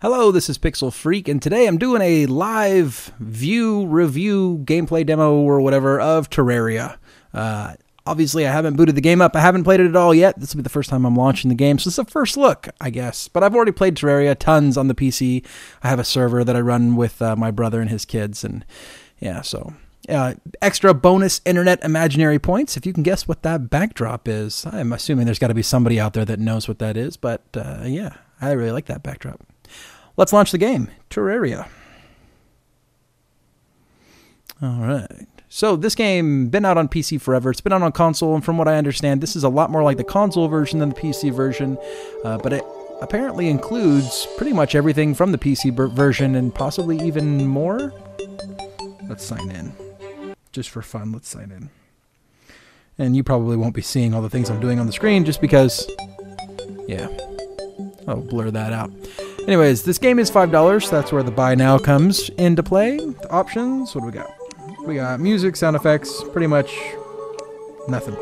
Hello, this is Pixel Freak, and today I'm doing a live view, review, gameplay demo, or whatever of Terraria. Obviously, I haven't booted the game up. I haven't played it at all yet. This will be the first time I'm launching the game, so it's a first look, I guess. But I've already played Terraria tons on the PC. I have a server that I run with my brother and his kids, and yeah, so... extra bonus internet imaginary points if you can guess what that backdrop is. I'm assuming there's got to be somebody out there that knows what that is, but yeah, I really like that backdrop. Let's launch the game, Terraria. All right. So this game, been out on PC forever. It's been out on console, and from what I understand, this is a lot more like the console version than the PC version, but it apparently includes pretty much everything from the PC version and possibly even more. Let's sign in. Just for fun, let's sign in. And you probably won't be seeing all the things I'm doing on the screen just because, yeah, I'll blur that out. Anyways, this game is $5. That's where the buy now comes into play. The options, what do we got? We got music, sound effects, pretty much nothing.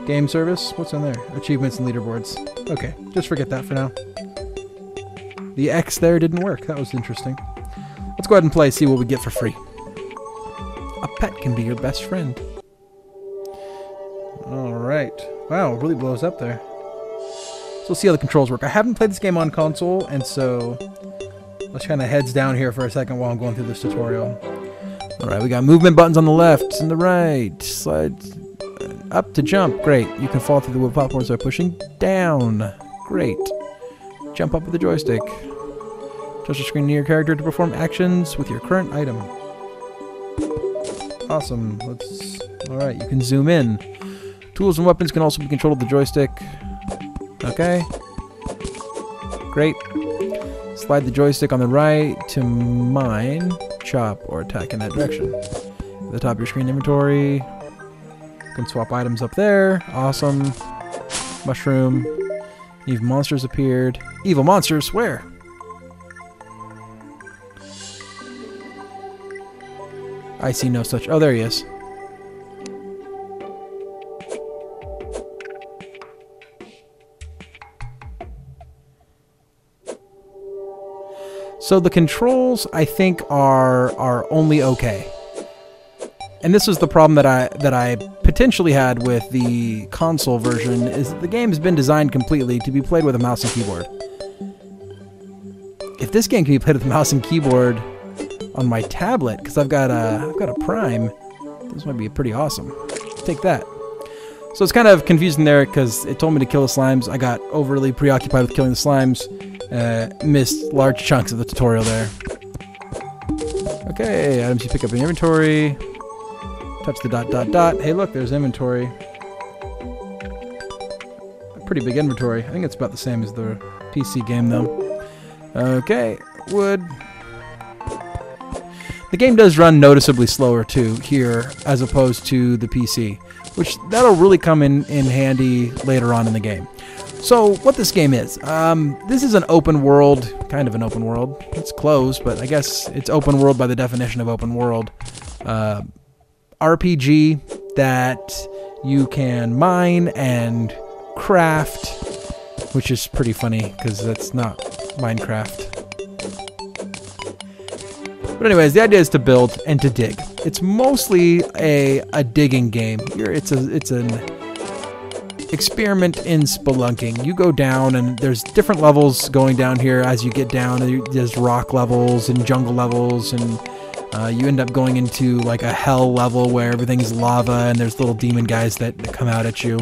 Game service, what's in there? Achievements and leaderboards. Okay, just forget that for now. The X there didn't work. That was interesting. Let's go ahead and play, see what we get for free. A pet can be your best friend. Alright. Wow, it really blows up there. So let's see how the controls work. I haven't played this game on console, and so let's kind of heads down here for a second while I'm going through this tutorial. Alright, we got movement buttons on the left and the right. Slide up to jump. Great. You can fall through the wood platforms by pushing down. Great. Jump up with the joystick. Touch the screen near your character to perform actions with your current item. Awesome. Alright, you can zoom in. Tools and weapons can also be controlled with the joystick. Okay. Great. Slide the joystick on the right to mine, chop, or attack in that direction. At the top of your screen inventory. You can swap items up there. Awesome. Mushroom. Evil monsters appeared. Evil monsters? Where? I see no such... Oh, there he is. So the controls, I think, are only okay. And this is the problem that I potentially had with the console version, is the game has been designed completely to be played with a mouse and keyboard. If this game can be played with a mouse and keyboard on my tablet, because I've got a Prime, this might be pretty awesome. Take that. So it's kind of confusing there because it told me to kill the slimes. I got overly preoccupied with killing the slimes, missed large chunks of the tutorial there. Okay, items you pick up in inventory. Touch the dot dot dot. Hey, look, there's inventory. A pretty big inventory. I think it's about the same as the PC game though. Okay, wood. The game does run noticeably slower too here as opposed to the PC, which that'll really come in handy later on in the game. So what this game is, this is an open world, kind of an open world. It's closed, but I guess it's open world by the definition of open world. RPG that you can mine and craft, which is pretty funny because that's not Minecraft. But anyways, the idea is to build and to dig. It's mostly a digging game. It's an experiment in spelunking. You go down, and there's different levels going down here as you get down. There's rock levels and jungle levels, and you end up going into like a hell level where everything's lava, and there's little demon guys that come out at you.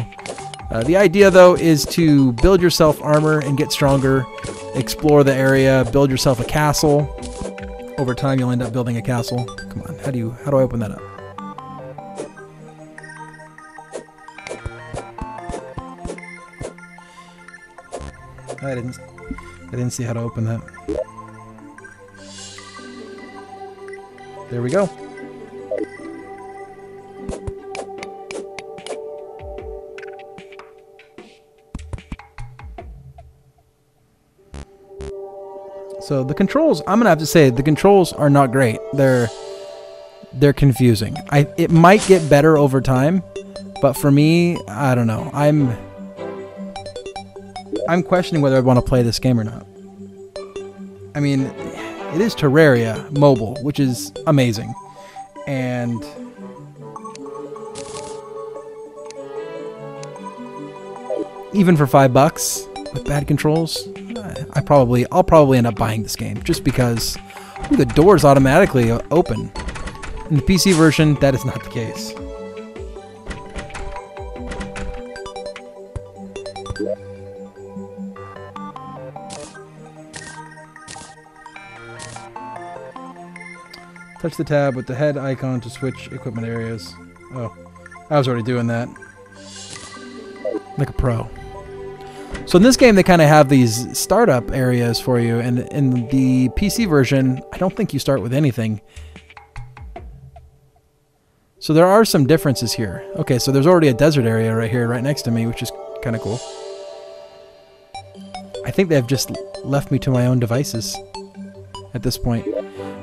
The idea, though, is to build yourself armor and get stronger, explore the area, build yourself a castle. Over time, you'll end up building a castle. Come on, how do I open that up? I didn't see how to open that. There we go. So the controls, I'm gonna have to say, the controls are not great. They're confusing. It might get better over time, but for me, I don't know. I'm questioning whether I want to play this game or not. I mean, it is Terraria mobile, which is amazing. And even for $5 with bad controls, I'll probably end up buying this game just because the doors automatically open. In the PC version, that is not the case. Touch the tab with the head icon to switch equipment areas. Oh, I was already doing that. Like a pro. So in this game, they kind of have these startup areas for you, and in the PC version, I don't think you start with anything. So there are some differences here. Okay, so there's already a desert area right here, right next to me, which is kind of cool. I think they've just left me to my own devices at this point,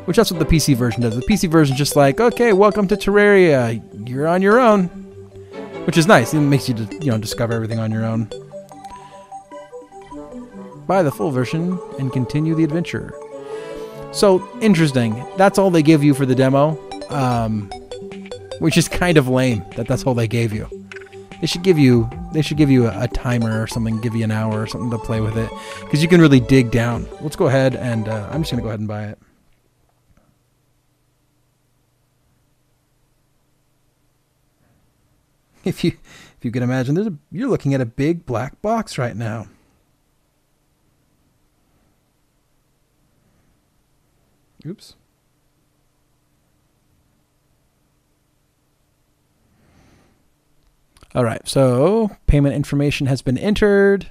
which that's what the PC version does. The PC version is just like, okay, welcome to Terraria. You're on your own, which is nice. It makes you, discover everything on your own. Buy the full version and continue the adventure. So interesting. That's all they give you for the demo, which is kind of lame. That's all they gave you. They should give you a timer or something. Give you an hour or something to play with it, because you can really dig down. Let's go ahead and I'm just gonna go ahead and buy it. If you can imagine, you're looking at a big black box right now. Oops. All right, so payment information has been entered.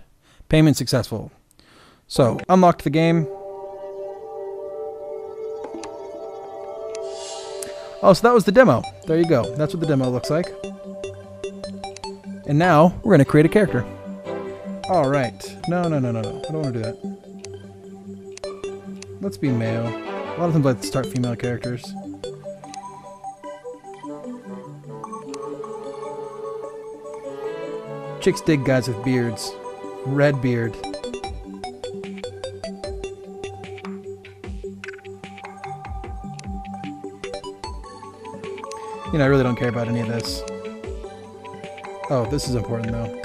Payment successful. So, unlocked the game. Oh, so that was the demo. There you go. That's what the demo looks like. And now, we're going to create a character. All right. No. I don't want to do that. Let's be male. A lot of them like to start female characters. Chicks dig guys with beards. Red beard. I really don't care about any of this. Oh, this is important though.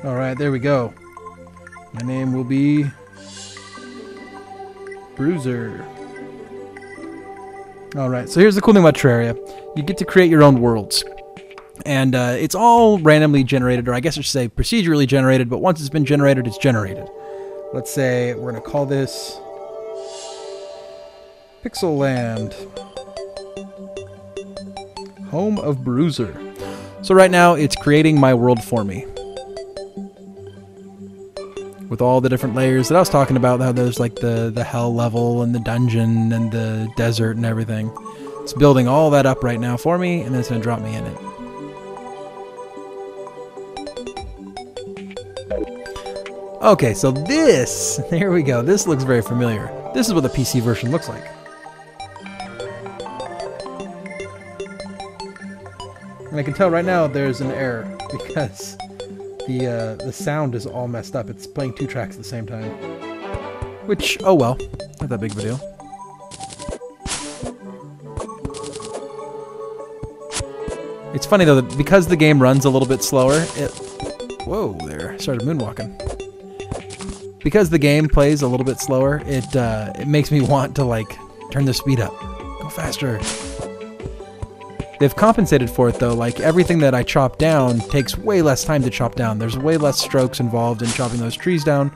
Alright, there we go. My name will be Bruiser. Alright, so here's the cool thing about Terraria. You get to create your own worlds. And it's all randomly generated, or I guess I should say procedurally generated, but once it's been generated, it's generated. Let's say we're going to call this Pixel Land. Home of Bruiser. So right now, it's creating my world for me. With all the different layers that I was talking about, how there's like the hell level and the dungeon and the desert and everything. It's building all that up right now for me, and then it's going to drop me in it. Okay, so there we go. This looks very familiar. This is what the PC version looks like. And I can tell right now there's an error because the sound is all messed up. It's playing two tracks at the same time. Which, oh well, not that big of a deal. It's funny though that because the game runs a little bit slower, whoa there, started moonwalking. Because the game plays a little bit slower, it makes me want to like turn the speed up, go faster. They've compensated for it though, like everything that I chop down takes way less time to chop down. There's way less strokes involved in chopping those trees down,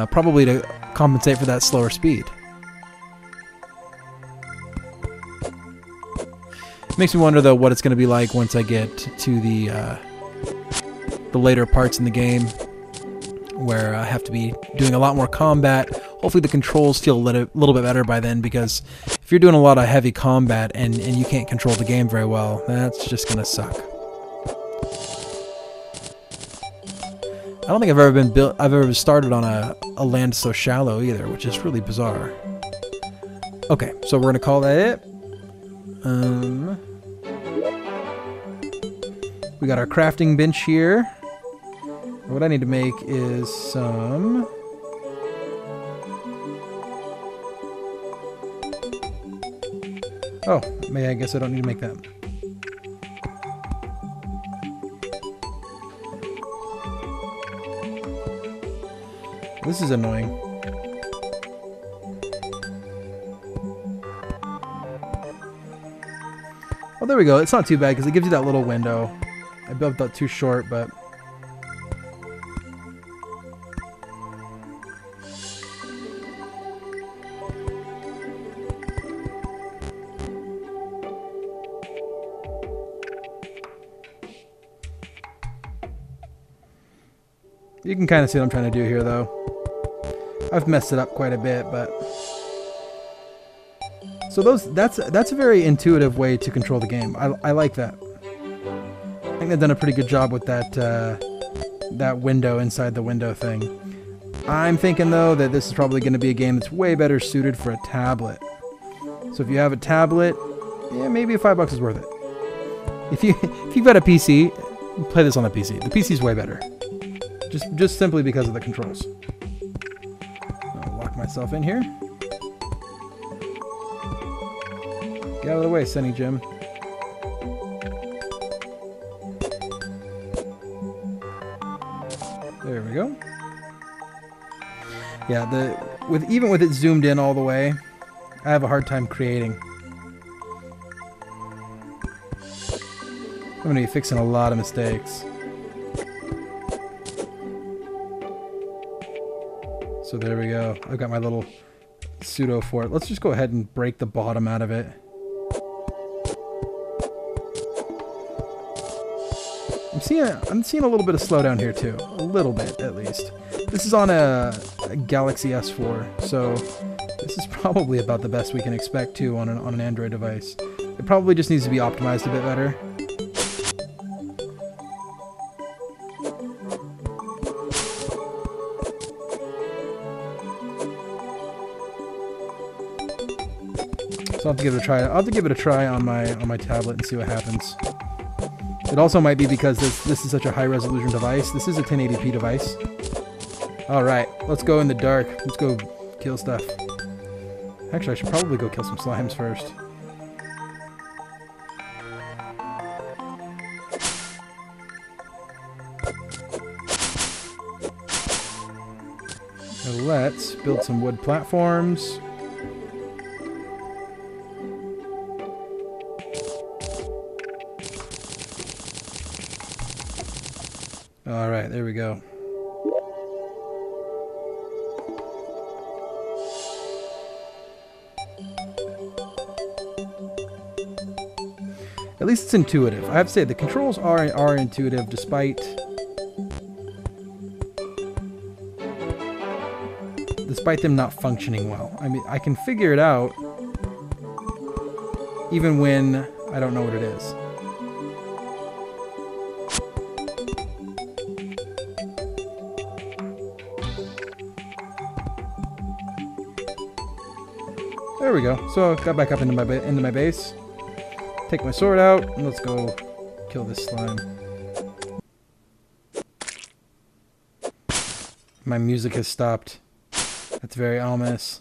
probably to compensate for that slower speed. Makes me wonder though what it's going to be like once I get to the later parts in the game, where I have to be doing a lot more combat. Hopefully the controls feel a little bit better by then, because if you're doing a lot of heavy combat and you can't control the game very well, that's just gonna suck. I don't think I've ever started on a land so shallow either, which is really bizarre. Okay, so we're gonna call that it. We got our crafting bench here. What I need to make is some... Oh, I guess I don't need to make that. This is annoying. Oh, there we go. It's not too bad because it gives you that little window. I built that too short, but... You can kind of see what I'm trying to do here, though. I've messed it up quite a bit, but... So that's a very intuitive way to control the game. I like that. I think they've done a pretty good job with that that window inside the window thing. I'm thinking, though, that this is probably going to be a game that's way better suited for a tablet. So if you have a tablet, yeah, maybe $5 is worth it. If you've got a PC, play this on the PC. The PC is way better. Just simply because of the controls. I'll lock myself in here. Get out of the way, Sunny Jim. There we go. Yeah, even with it zoomed in all the way, I have a hard time creating. I'm gonna be fixing a lot of mistakes. So there we go. I've got my little pseudo fort. Let's just go ahead and break the bottom out of it. I'm seeing a little bit of slowdown here too. A little bit, at least. This is on a Galaxy S4, so this is probably about the best we can expect too on an Android device. It probably just needs to be optimized a bit better. So I'll have to give it a try. I'll have to give it a try on my tablet and see what happens. It also might be because this is such a high resolution device. This is a 1080p device. Alright, let's go in the dark. Let's go kill stuff. Actually, I should probably go kill some slimes first. Now let's build some wood platforms. Alright, there we go. At least it's intuitive. I have to say, the controls are intuitive despite them not functioning well. I mean, I can figure it out even when I don't know what it is. There we go. So got back up into my base. Take my sword out and let's go kill this slime. My music has stopped. That's very ominous.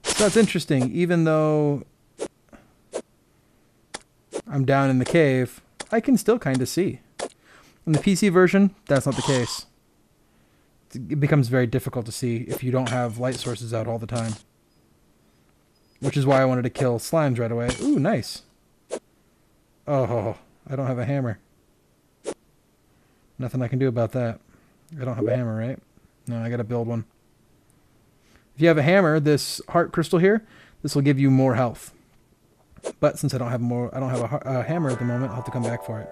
So that's interesting. Even though I'm down in the cave, I can still kind of see. In the PC version, that's not the case. It becomes very difficult to see if you don't have light sources out all the time. Which is why I wanted to kill slimes right away. Ooh, nice. Oh, I don't have a hammer. Nothing I can do about that. I don't have a hammer, right? No, I gotta build one. If you have a hammer, this heart crystal here, this will give you more health. But since I don't have a hammer at the moment, I'll have to come back for it.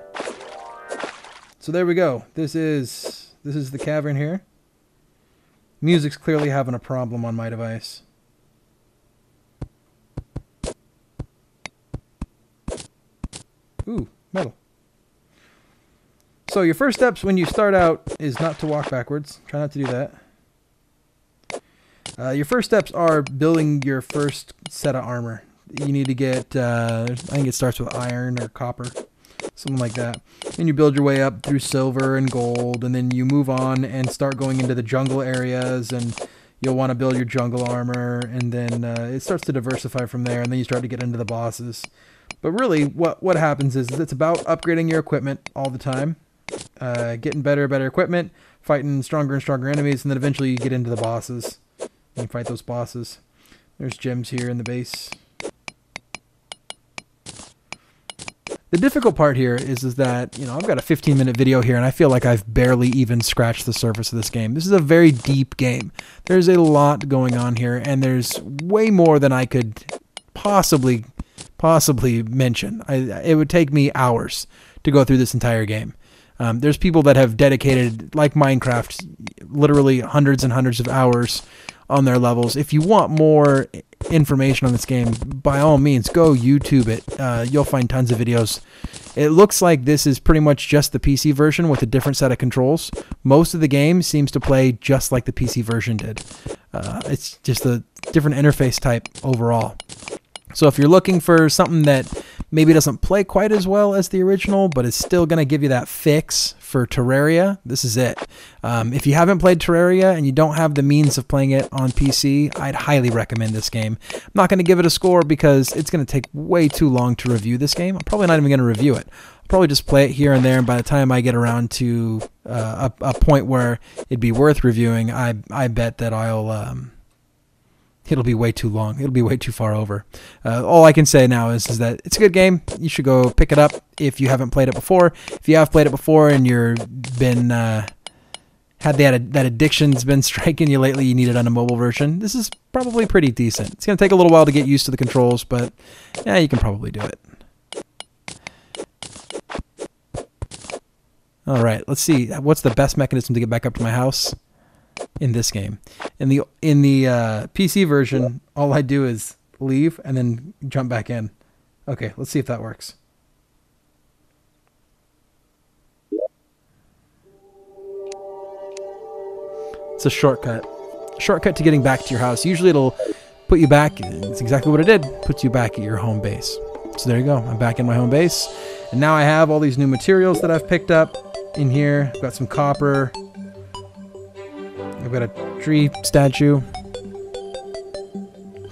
So there we go. This is the cavern here. Music's clearly having a problem on my device. Ooh, metal. So your first steps when you start out is not to walk backwards. Try not to do that. Your first steps are building your first set of armor. You need to get, I think it starts with iron or copper, something like that. Then you build your way up through silver and gold, and then you move on and start going into the jungle areas, and you'll want to build your jungle armor, and then it starts to diversify from there, and then you start to get into the bosses. But really, what happens is it's about upgrading your equipment all the time, getting better equipment, fighting stronger and stronger enemies, and then eventually you get into the bosses. And fight those bosses. There's gems here in the base. The difficult part here is that, you know, I've got a 15-minute video here, and I feel like I've barely even scratched the surface of this game. This is a very deep game. There's a lot going on here, and there's way more than I could possibly mention. It would take me hours to go through this entire game. There's people that have dedicated, like Minecraft, literally hundreds and hundreds of hours on their levels. If you want more information on this game, by all means, go YouTube it. You'll find tons of videos. It looks like this is pretty much just the PC version with a different set of controls. Most of the game seems to play just like the PC version did. It's just a different interface type overall. So if you're looking for something that maybe doesn't play quite as well as the original, but is still going to give you that fix for Terraria, this is it. If you haven't played Terraria and you don't have the means of playing it on PC, I'd highly recommend this game. I'm not going to give it a score because it's going to take way too long to review this game. I'm probably not even going to review it. I'll probably just play it here and there, and by the time I get around to a point where it'd be worth reviewing, I bet that it'll be way too long. It'll be way too far over. All I can say now is that it's a good game. You should go pick it up if you haven't played it before. If you have played it before and you've been had that addiction's been striking you lately, you need it on a mobile version. This is probably pretty decent. It's going to take a little while to get used to the controls, but yeah, you can probably do it. All right, let's see. What's the best mechanism to get back up to my house in this game? In the PC version, all I do is leave and then jump back in. Okay, let's see if that works. It's a shortcut. Shortcut to getting back to your house. Usually it'll put you back. It's exactly what it did. Puts you back at your home base. So there you go. I'm back in my home base. And now I have all these new materials that I've picked up in here. I've got some copper. I've got a tree statue.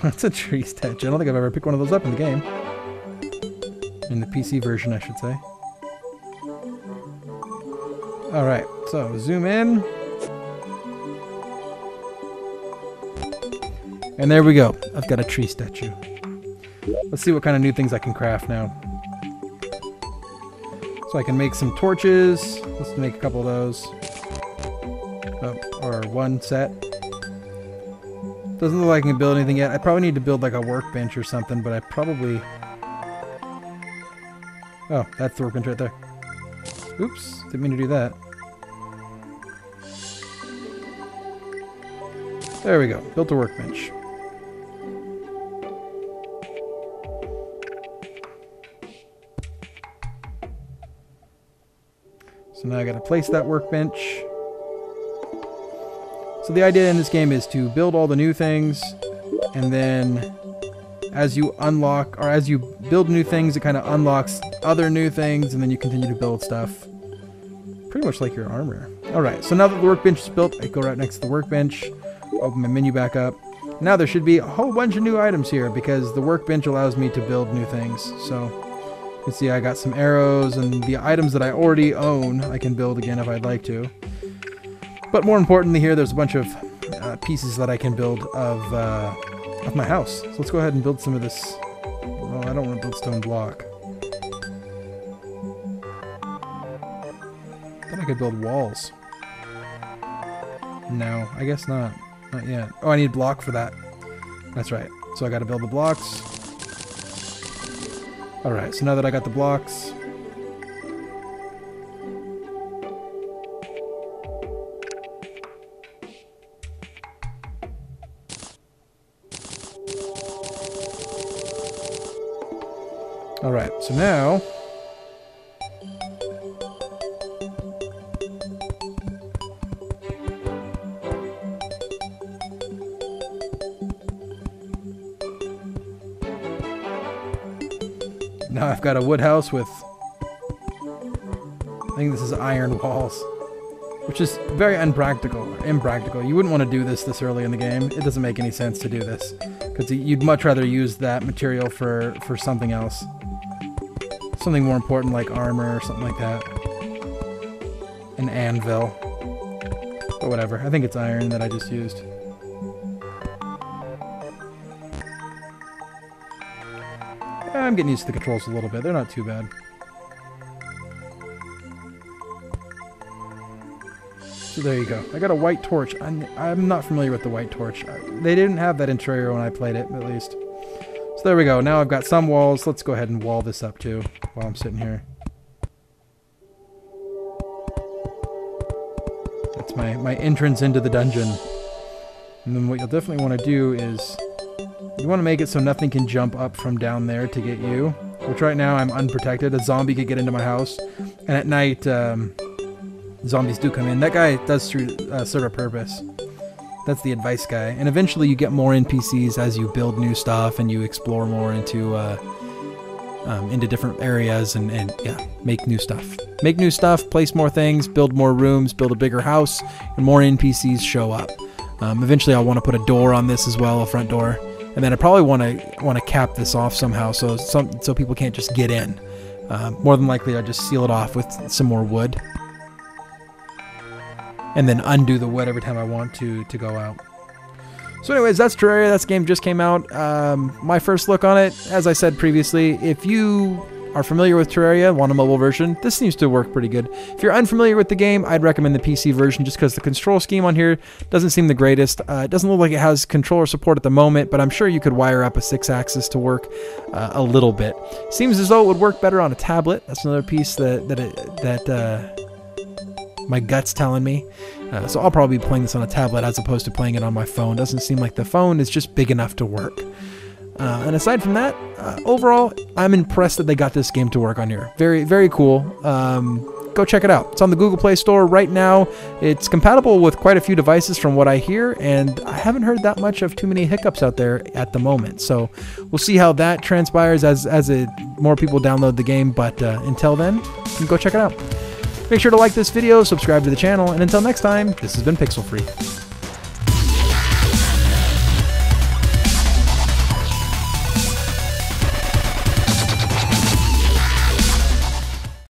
That's a tree statue. I don't think I've ever picked one of those up in the game. In the PC version, I should say. Alright, so zoom in. And there we go. I've got a tree statue. Let's see what kind of new things I can craft now. So I can make some torches. Let's make a couple of those. Oh, or one set. Doesn't look like I can build anything yet. I probably need to build like a workbench or something, but I probably... Oh, that's the workbench right there. Oops, didn't mean to do that. There we go, built a workbench. So now I gotta place that workbench. So the idea in this game is to build all the new things, and then as you unlock, or as you build new things, it kind of unlocks other new things, and then you continue to build stuff. Pretty much like your armor. Alright, so now that the workbench is built, I go right next to the workbench, open my menu back up. Now there should be a whole bunch of new items here, because the workbench allows me to build new things. So you can see I got some arrows, and the items that I already own I can build again if I'd like to. But more importantly here, there's a bunch of pieces that I can build of my house. So let's go ahead and build some of this. Well, I don't want to build stone block. Thought I could build walls. No, I guess not. Not yet. Oh, I need block for that. That's right. So I got to build the blocks. Alright, so now that I got the blocks... Alright, so now... Now I've got a wood house with, I think this is iron walls, which is very impractical. You wouldn't want to do this early in the game. It doesn't make any sense to do this, because you'd much rather use that material for something else. Something more important like armor or something like that. An anvil. But whatever, I think it's iron that I just used. I'm getting used to the controls a little bit. They're not too bad. So there you go. I got a white torch. I'm not familiar with the white torch. They didn't have that in Terraria when I played it, at least. So there we go. Now I've got some walls. Let's go ahead and wall this up too while I'm sitting here. That's my entrance into the dungeon. And then what you'll definitely want to do is you want to make it so nothing can jump up from down there to get you. Which right now I'm unprotected. A zombie could get into my house. And at night, zombies do come in. That guy does serve a purpose. That's the advice guy. And eventually you get more NPCs as you build new stuff and you explore more into different areas and yeah, make new stuff. Make new stuff, place more things, build more rooms, build a bigger house, and more NPCs show up. Eventually I'll want to put a door on this as well, a front door. And then I probably want to cap this off somehow so people can't just get in. More than likely I'll just seal it off with some more wood. And then undo the wood every time I want to go out. So anyways, that's Terraria. That game just came out. My first look on it, as I said previously, if you are familiar with Terraria, want a mobile version, this seems to work pretty good. If you're unfamiliar with the game, I'd recommend the PC version just because the control scheme on here doesn't seem the greatest. It doesn't look like it has controller support at the moment, but I'm sure you could wire up a 6-axis to work a little bit. Seems as though it would work better on a tablet. That's another piece that my gut's telling me. So I'll probably be playing this on a tablet as opposed to playing it on my phone. Doesn't seem like the phone is just big enough to work. And aside from that, overall, I'm impressed that they got this game to work on here. Very, very cool. Go check it out. It's on the Google Play Store right now. It's compatible with quite a few devices from what I hear, and I haven't heard that much of too many hiccups out there at the moment. So we'll see how that transpires as more people download the game. But until then, you can go check it out. Make sure to like this video, subscribe to the channel, and until next time, this has been Pixel Free.